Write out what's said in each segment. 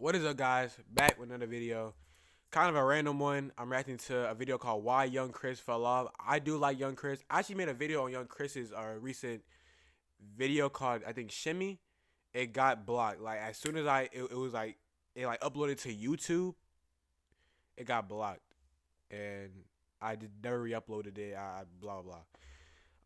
What is up, guys? Back with another video. Kind of a random one. I'm reacting to a video called Why Young Chris Fell Off. I do like Young Chris. I actually made a video on Young Chris's recent video called, I think, Shimmy. It got blocked. Like, as soon as it was like, it like uploaded to YouTube, it got blocked. And I did never re-uploaded it. Blah, blah,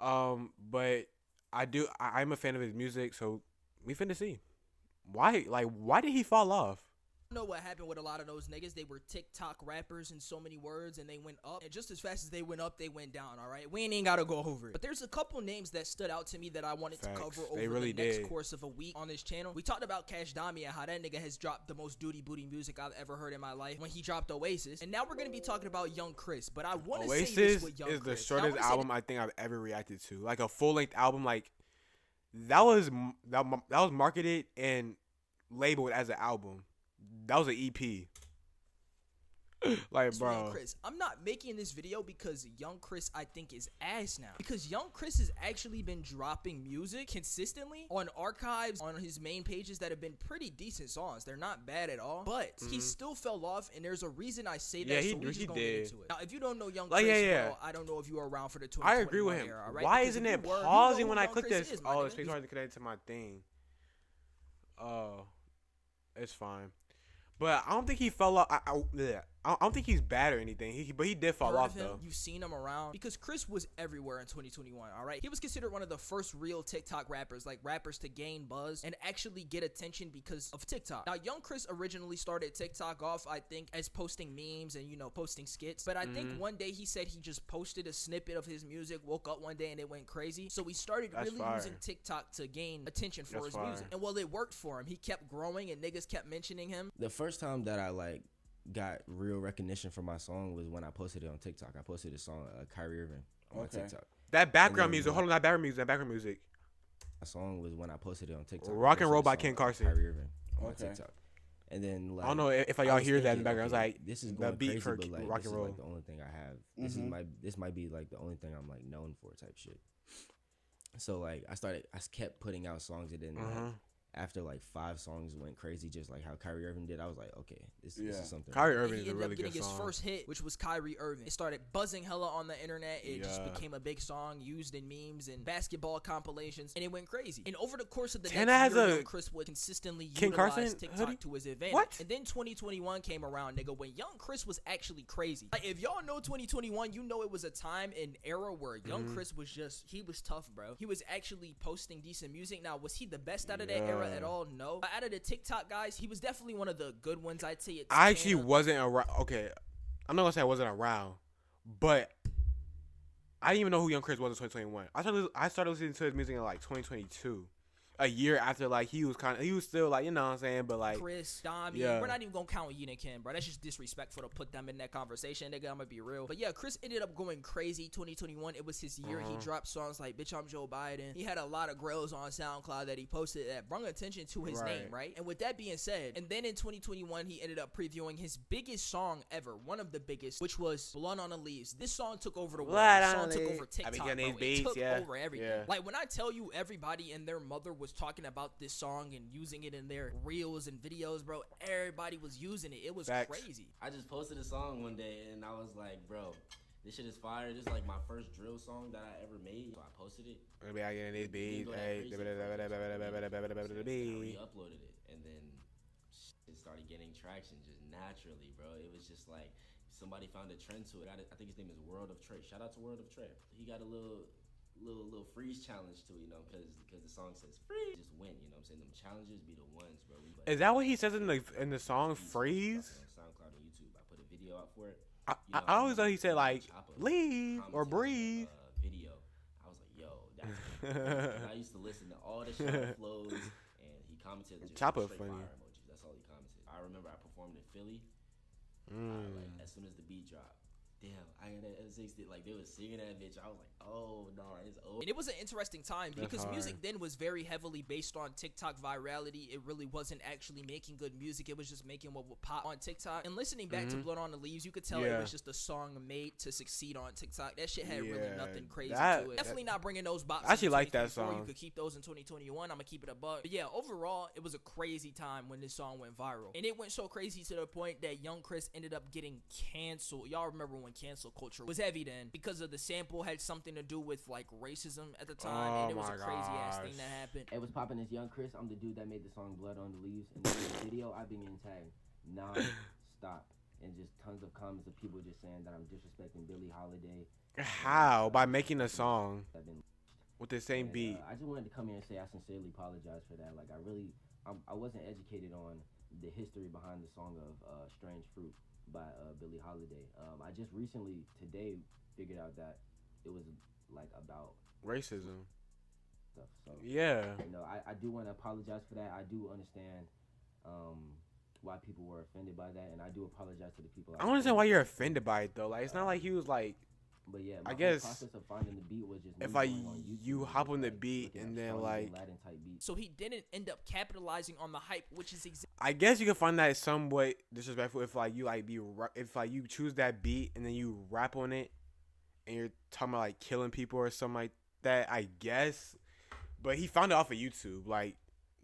blah. But I'm a fan of his music, so we finna see. Why did he fall off? Know what happened with a lot of those niggas. They were TikTok rappers in so many words, and they went up, and just as fast as they went up, they went down. All right, we ain't gotta go over it, but there's a couple names that stood out to me that I wanted to cover over the next course of a week on this channel. We talked about Cash Dami and how that nigga has dropped the most duty booty music I've ever heard in my life when he dropped Oasis, and now we're gonna be talking about Young Chris. But I want to say this with Young Chris. Oasis is the shortest album I think I've ever reacted to, like a full length album. Like that was marketed and labeled as an album. That was an EP. Like, bro. Young Chris, I'm not making this video because Young Chris, I think, is ass now. Because Young Chris has actually been dropping music consistently on archives on his main pages that have been pretty decent songs. They're not bad at all. But he still fell off, and there's a reason I say that, so we're just gonna get into it. Now, if you don't know Young Chris, well, I don't know if you were around for the 2021 I agree with him. era, all right? Why isn't it pausing when I click this? Oh, it's hard to connect to my thing. Oh, it's fine. But I don't think he fell off. I don't think he's bad or anything. But he did fall off, though. You've seen him around because Chris was everywhere in 2021. All right, he was considered one of the first real TikTok rappers, like rappers to gain buzz and actually get attention because of TikTok. Now, Young Chris originally started TikTok off, I think, as posting memes and posting skits. But I think one day he said he just posted a snippet of his music, woke up one day and it went crazy. So he started really using TikTok to gain attention for his music. And well, it worked for him. He kept growing and niggas kept mentioning him. The first time that I got real recognition for my song was when I posted it on TikTok. I posted a song, Kyrie Irving, on TikTok. That background music, hold on, that background music. My song was when I posted it on TikTok. Rock and Roll by Ken Carson. Kyrie Irving on TikTok. And then I don't know if y'all hear that in the background. Okay, it's like this is going the beat crazy, for but Rock and Roll. This is the only thing I have. This might be like the only thing I'm known for type shit. So I kept putting out songs, and then after 5 songs went crazy, just like how Kyrie Irving did, I was like, okay, this is something. Kyrie Irving is a really good song. He ended up getting his first hit, which was Kyrie Irving. It started buzzing hella on the internet. It just became a big song used in memes and basketball compilations, and it went crazy. And over the course of the next year, Young Chris would consistently utilize TikTok to his advantage. And then 2021 came around, nigga, when Young Chris was actually crazy. Like, if y'all know 2021, you know it was a time and era where Young Chris was he was tough, bro. He was actually posting decent music. Now, was he the best out of that era at all? No. But out of the TikTok guys, he was definitely one of the good ones, I'd say. I actually wasn't around. Okay, I'm not gonna say I wasn't around, but I didn't even know who Young Chris was in 2021. I started listening to his music in 2022. A year after, he was still you know what I'm saying, but Chris, Dami, we're not even gonna count Yin and Kim, bro. That's just disrespectful to put them in that conversation, nigga. I'm gonna be real. But yeah, Chris ended up going crazy 2021. It was his year. He dropped songs like Bitch I'm Joe Biden. He had a lot of grills on SoundCloud that he posted that brought attention to his name, right? And with that being said, and then in 2021, he ended up previewing his biggest song ever, one of the biggest, which was Blood on the Leaves. This song took over the world. This song took over TikTok, bro. It took over everything. Like, when I tell you everybody and their mother was talking about this song and using it in their reels and videos, bro, everybody was using it. It was crazy. I just posted a song one day and I was like, bro, this shit is fire. This is my first drill song that I ever made. So I posted it. Maybe I get in these beats. I re-uploaded it, and then it started getting traction just naturally, bro. It was just like somebody found a trend to it. I think his name is World of Trey. Shout out to World of Trey. He got a little freeze challenge to it, because the song says free. Just win, you know what I'm saying? Them challenges be the ones, bro. Is that what he says in the song freeze? On SoundCloud and YouTube. I put a video out for it. I always thought he said leave or breathe. Video. I was like, yo, that's I used to listen to all the shit flows, and he commented just Chopper straight funny. fire emojis. That's all he commented. I remember I performed in Philly. As soon as the beat dropped, damn, I got that 60. Like, they was singing that bitch. I was like, oh, no, it's over. And it was an interesting time because music then was very heavily based on TikTok virality. It really wasn't actually making good music. It was just making what would pop on TikTok. And listening back to Blood on the Leaves, you could tell it was just a song made to succeed on TikTok. That shit had really nothing crazy to it. Definitely not bringing those bops. I actually like that song. You could keep those in 2021. I'm gonna keep it a buck. But yeah, overall, it was a crazy time when this song went viral. And it went so crazy to the point that Young Chris ended up getting canceled. Y'all remember when cancel culture was heavy then, because of the sample had something to do with like racism at the time, and it was a crazy ass thing that happened. It was popping as Young Chris. I'm the dude that made the song Blood on the Leaves, and in the video I've been getting tagged non-stop, and just tons of comments of people just saying that I'm disrespecting Billie Holiday. How? By making a song with the same beat. I just wanted to come here and say I sincerely apologize for that. Like, I wasn't educated on the history behind the song of Strange Fruit by Billie Holiday. I just recently, today, figured out that it was like about racism stuff. So yeah, you know, I do want to apologize for that. I do understand why people were offended by that, and I do apologize to the people. I don't understand why you're offended by it though. Like, it's not like he was like. But yeah, I guess process of finding the beat was just if you hop on the beat and then like, Latin type beats. So he didn't end up capitalizing on the hype, which is I guess you can find that somewhat disrespectful if like you like if like you choose that beat and then you rap on it and you're talking about like killing people or something like that. I guess, but he found it off of YouTube, like.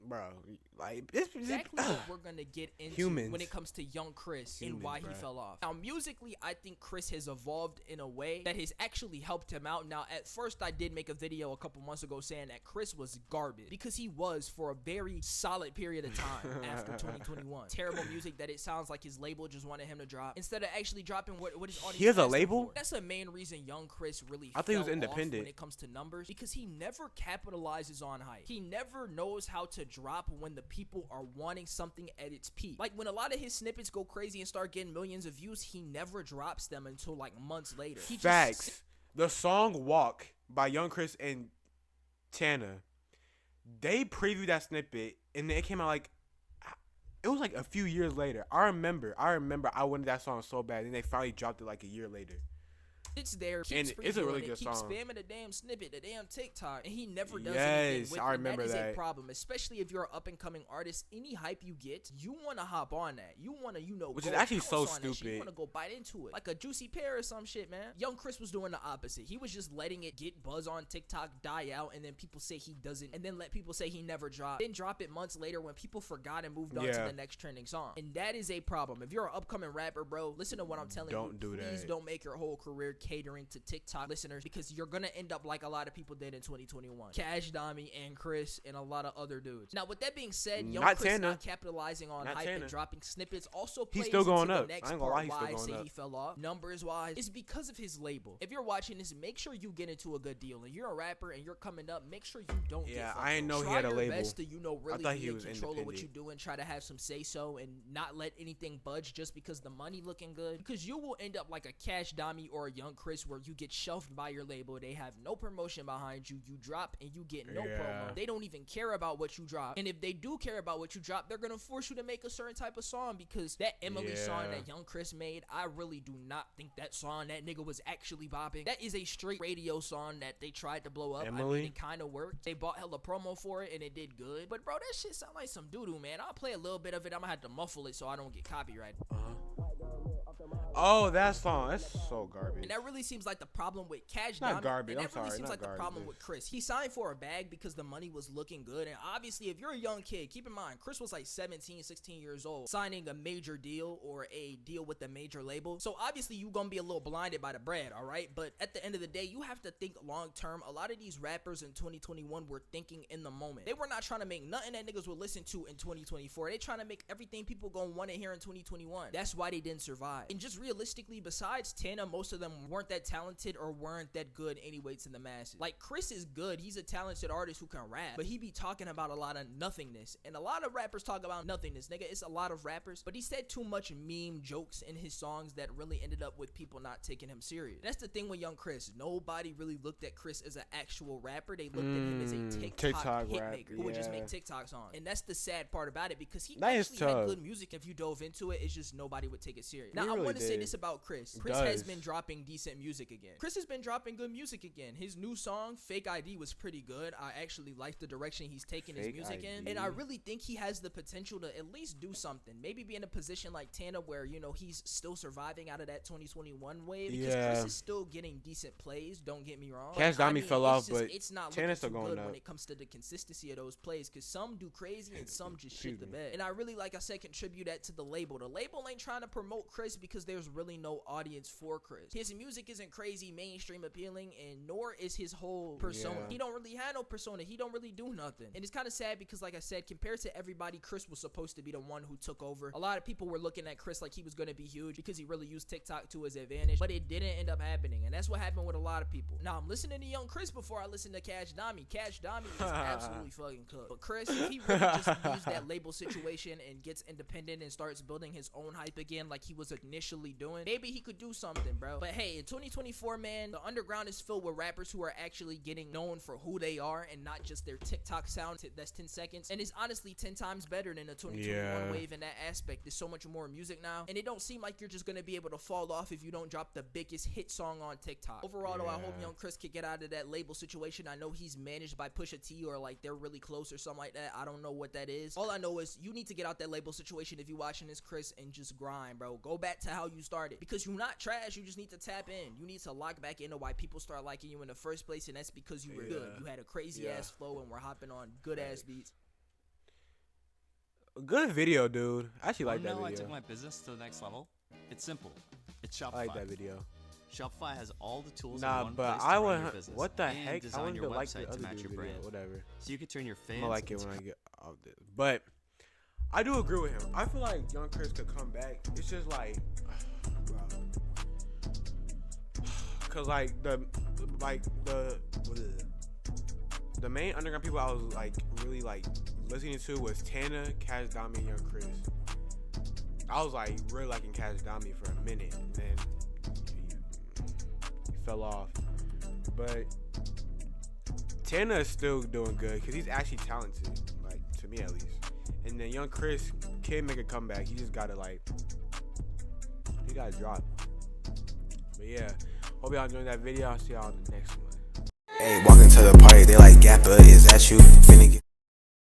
Bro, like it's exactly what we're gonna get into when it comes to Young Chris and why he fell off. Now, musically, I think Chris has evolved in a way that has actually helped him out. Now, at first, I did make a video a couple months ago saying that Chris was garbage, because he was for a very solid period of time after 2021. Terrible music that it sounds like his label just wanted him to drop instead of actually dropping what his audience. He has a label. That's the main reason Young Chris really. I think he was independent when it comes to numbers, because he never capitalizes on hype. He never knows how to drop when the people are wanting something at its peak. Like, when a lot of his snippets go crazy and start getting millions of views, he never drops them until like months later. Facts. The song Walk by Young Chris and Tana, they previewed that snippet and it came out like, it was like a few years later. I remember I wanted that song so bad and they finally dropped it like a year later. It's there, and it's a really good song. Keep spamming the damn snippet, the damn TikTok, and he never does anything with it. I remember that. That is a problem, especially if you're an up-and-coming artist. Any hype you get, you want to hop on that. You want to, which is actually so stupid. You want to go bite into it, like a juicy pear or some shit, man. Young Chris was doing the opposite. He was just letting it get buzz on TikTok, die out, and then people say he doesn't, and then let people say he never dropped. Then drop it months later when people forgot and moved on to the next trending song. And that is a problem. If you're an upcoming rapper, bro, listen to what I'm telling you. Don't do that. Please don't make your whole career catering to TikTok listeners, because you're gonna end up like a lot of people did in 2021. Cash Dami and Chris and a lot of other dudes. Now, with that being said, Young Chris not capitalizing on hype and dropping snippets also plays into the next part why I say he fell off. Numbers wise, is because of his label. If you're watching this, make sure you get into a good deal. And you're a rapper and you're coming up, make sure you don't get fucked. I didn't know he had a label. Best to, really be in control of what you do and try to have some say so and not let anything budge just because the money looking good. Because you will end up like a Cash Dami or a Young Chris where you get shelved by your label. They have no promotion behind you. You drop and you get no promo. They don't even care about what you drop. And if they do care about what you drop, they're gonna force you to make a certain type of song, because that Emily song that Young Chris made, I really do not think that song, that nigga was actually bopping. That is a straight radio song that they tried to blow up. Emily? I mean, it kind of worked. They bought hella promo for it and it did good. But bro, that shit sound like some doo-doo, man. I'll play a little bit of it. I'm gonna have to muffle it so I don't get copyrighted. Oh, that song, that's so garbage. And that really seems like the problem with Cash Dami. Not garbage. And I'm sorry, really seems not like garbage. The problem with Chris. He signed for a bag because the money was looking good. And obviously, if you're a young kid, keep in mind, Chris was like 17, 16 years old, signing a major deal or a deal with a major label. So obviously, you're gonna be a little blinded by the bread, all right? But at the end of the day, you have to think long term. A lot of these rappers in 2021 were thinking in the moment. They were not trying to make nothing that niggas would listen to in 2024. They trying to make everything people gonna want to hear in 2021. That's why they didn't survive. And just realistically, besides Tana, most of them weren't that talented or weren't that good anyway to the masses. Like, Chris is good. He's a talented artist who can rap, but he be talking about a lot of nothingness. And a lot of rappers talk about nothingness, nigga. It's a lot of rappers, but he said too much meme jokes in his songs that really ended up with people not taking him serious. That's the thing with Young Chris. Nobody really looked at Chris as an actual rapper. They looked at him as a TikTok hitmaker who would just make TikTok songs. And that's the sad part about it, because he actually had good music. If you dove into it, it's just nobody would take it serious. Now, I want to say did. this about Chris. It Chris has does. been dropping decent music again. Chris has been dropping good music again. His new song, Fake ID, was pretty good. I actually like the direction he's taking his Fake music in. ID. And I really think he has the potential to at least do something. Maybe be in a position like Tana where, you know, he's still surviving out of that 2021 wave. Because Yeah. Chris is still getting decent plays, don't get me wrong. Cash But, I Dami mean, fell it's off, just- but it's not Tana's still looking too going good up. when it comes to the consistency of those plays. Because some do crazy and some just shit the Excuse me. bed. And I really, like I said, contribute that to the label. The label ain't trying to promote Chris because there's really no audience for Chris. His music isn't crazy mainstream appealing, and nor is his whole persona. Yeah. He don't really have no persona. He don't really do nothing. And it's kind of sad because, like I said, compared to everybody, Chris was supposed to be the one who took over. A lot of people were looking at Chris like he was going to be huge because he really used TikTok to his advantage, but it didn't end up happening. And that's what happened with a lot of people. Now, I'm listening to Young Chris before I listen to Cash Dami. Cash Dami is absolutely fucking cooked. But Chris, if he really just used that label situation and gets independent and starts building his own hype again like he was initially doing, maybe he could do something, bro. But hey, in 2024, man, the underground is filled with rappers who are actually getting known for who they are and not just their TikTok sound that's 10 seconds. And it's honestly 10 times better than the 2021 wave in that aspect. There's so much more music now, and it don't seem like you're just gonna be able to fall off if you don't drop the biggest hit song on TikTok. Overall, though, I hope Young Chris could get out of that label situation. I know he's managed by Pusha T, or like they're really close or something like that. I don't know what that is. All I know is you need to get out that label situation if you're watching this, Chris, and just grind, bro. Go back to how you started, because you're not trash. You just need to tap in. You need to lock back into why people start liking you in the first place, and that's because you were good. You had a crazy ass flow and we're hopping on good ass beats. Good video, dude. I actually like that Know I video. took my business to the next level. It's simple. It's Shopify. I like that video. Shopify has all the tools in Nah, one but place to I run your want. business What the and heck? I design want your to like the website to other match dude's your video. brand. Whatever. So you can turn your fans I'm gonna like it into when I get off this. But I do agree with him. I feel like Young Chris could come back. It's just like, bro. Cause like the main underground people I was like really like listening to was Tana, Cash Dami, and Young Chris. I was like really liking Cash Dami for a minute, and then he fell off. But Tana is still doing good because he's actually talented, like to me at least. And then Young Chris can make a comeback. He just gotta he gotta drop. But yeah, hope y'all enjoyed that video. I'll see y'all on the next one. Hey, walking to the party, they like Gappa, is that you? Finna get